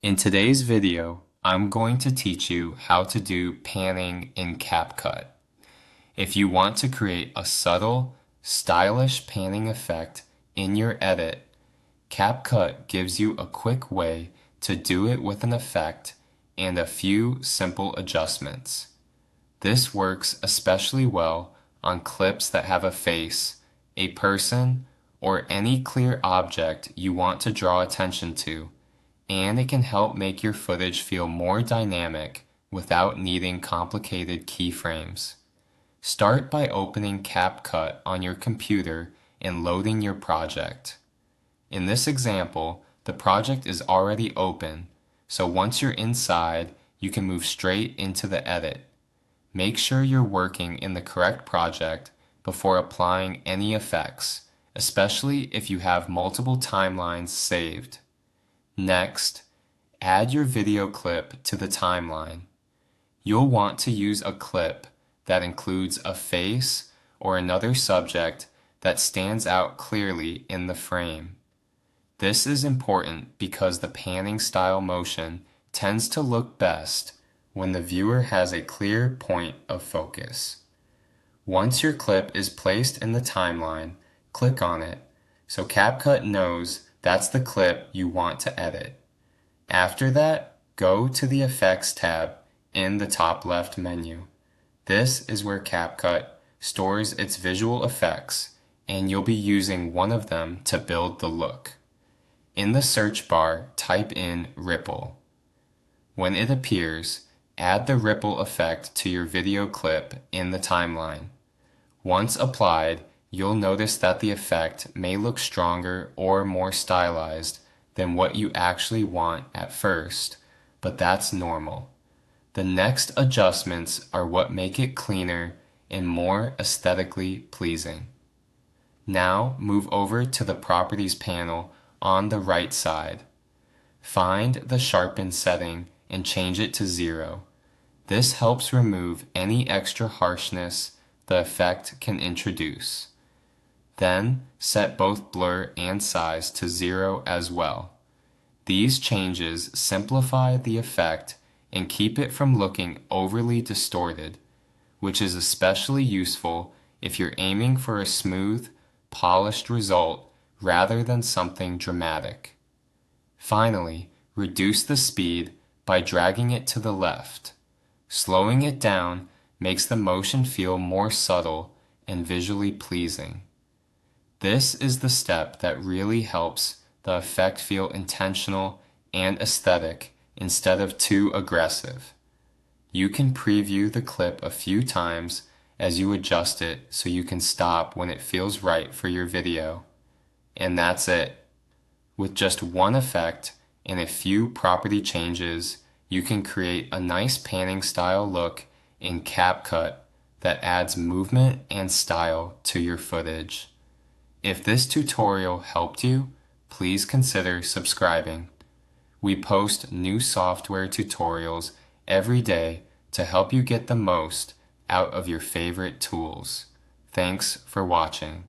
In today's video, I'm going to teach you how to do panning in Capcut. If you want to create a subtle, stylish panning effect in your edit, Capcut gives you a quick way to do it with an effect and a few simple adjustments. This works especially well on clips that have a face, a person, or any clear object you want to draw attention to, and it can help make your footage feel more dynamic without needing complicated keyframes. Start by opening Capcut on your computer and loading your project. In this example, the project is already open, so once you're inside, you can move straight into the edit. Make sure you're working in the correct project before applying any effects, especially if you have multiple timelines saved. Next, add your video clip to the timeline. You'll want to use a clip that includes a face or another subject that stands out clearly in the frame. This is important because the panning style motion tends to look best when the viewer has a clear point of focus. Once your clip is placed in the timeline, click on it so Capcut knows that's the clip you want to edit. After that, go to the Effects tab in the top left menu. This is where Capcut stores its visual effects, and you'll be using one of them to build the look. In the search bar, type in ripple. When it appears, add the ripple effect to your video clip in the timeline. Once applied, you'll notice that the effect may look stronger or more stylized than what you actually want at first, but that's normal. The next adjustments are what make it cleaner and more aesthetically pleasing. Now move over to the Properties panel on the right side. Find the Sharpen setting and change it to 0. This helps remove any extra harshness the effect can introduce. Then set both blur and size to 0 as well. These changes simplify the effect and keep it from looking overly distorted, which is especially useful if you're aiming for a smooth, polished result rather than something dramatic. Finally, reduce the speed by dragging it to the left. Slowing it down makes the motion feel more subtle and visually pleasing. This is the step that really helps the effect feel intentional and aesthetic instead of too aggressive. You can preview the clip a few times as you adjust it so you can stop when it feels right for your video. And that's it. With just one effect and a few property changes, you can create a nice panning style look in Capcut that adds movement and style to your footage. If this tutorial helped you, please consider subscribing. We post new software tutorials every day to help you get the most out of your favorite tools. Thanks for watching.